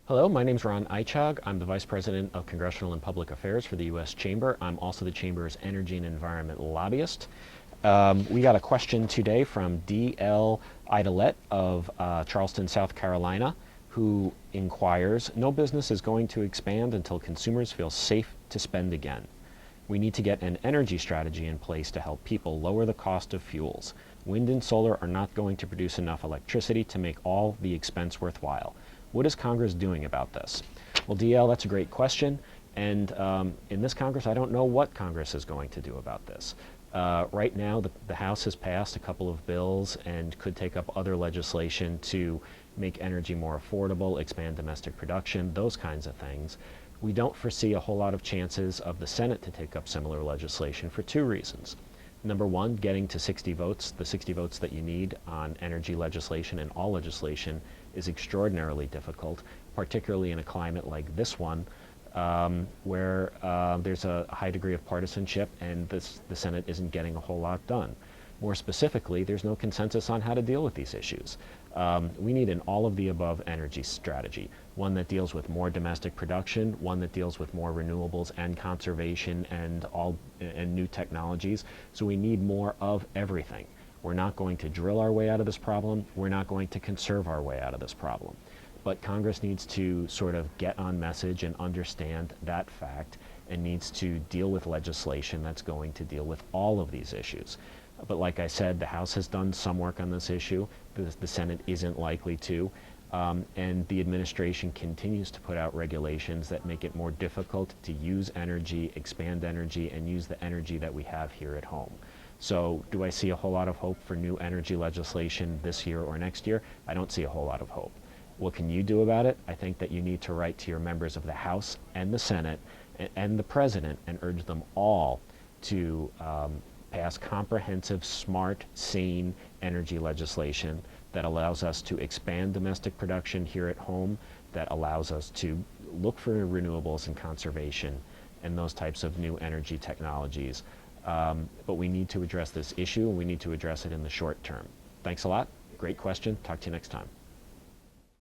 Hello, my name is Ron Eidshaug. I'm the Vice President of Congressional and Public Affairs for the U.S. Chamber. I'm also the Chamber's Energy and Environment Lobbyist. We got a question today from D.L. Idolet of Charleston, South Carolina, who inquires, no business is going to expand until consumers feel safe to spend again. We need to get an energy strategy in place to help people lower the cost of fuels. Wind and solar are not going to produce enough electricity to make all the expense worthwhile. What is Congress doing about this? Well, DL, that's a great question. And in this Congress, I don't know what Congress is going to do about this. Right now, the House has passed a couple of bills and could take up other legislation to make energy more affordable, expand domestic production, those kinds of things. We don't foresee a whole lot of chances of the Senate to take up similar legislation for two reasons. Number one, getting to 60 votes, the 60 votes that you need on energy legislation and all legislation is extraordinarily difficult, particularly in a climate like this one, where there's a high degree of partisanship and the Senate isn't getting a whole lot done. More specifically, there's no consensus on how to deal with these issues. We need an all-of-the-above energy strategy, one that deals with more domestic production, one that deals with more renewables and conservation and new technologies. So we need more of everything. We're not going to drill our way out of this problem. We're not going to conserve our way out of this problem. But Congress needs to sort of get on message and understand that fact and needs to deal with legislation that's going to deal with all of these issues. But like I said, the House has done some work on this issue. The Senate isn't likely to. And the administration continues to put out regulations that make it more difficult to use energy, expand energy, and use the energy that we have here at home. So do I see a whole lot of hope for new energy legislation this year or next year? I don't see a whole lot of hope. What can you do about it? I think that you need to write to your members of the House and the Senate and the President and urge them all to pass comprehensive, smart, sane energy legislation that allows us to expand domestic production here at home, that allows us to look for renewables and conservation and those types of new energy technologies. But we need to address this issue, and we need to address it in the short term. Thanks a lot. Great question. Talk to you next time.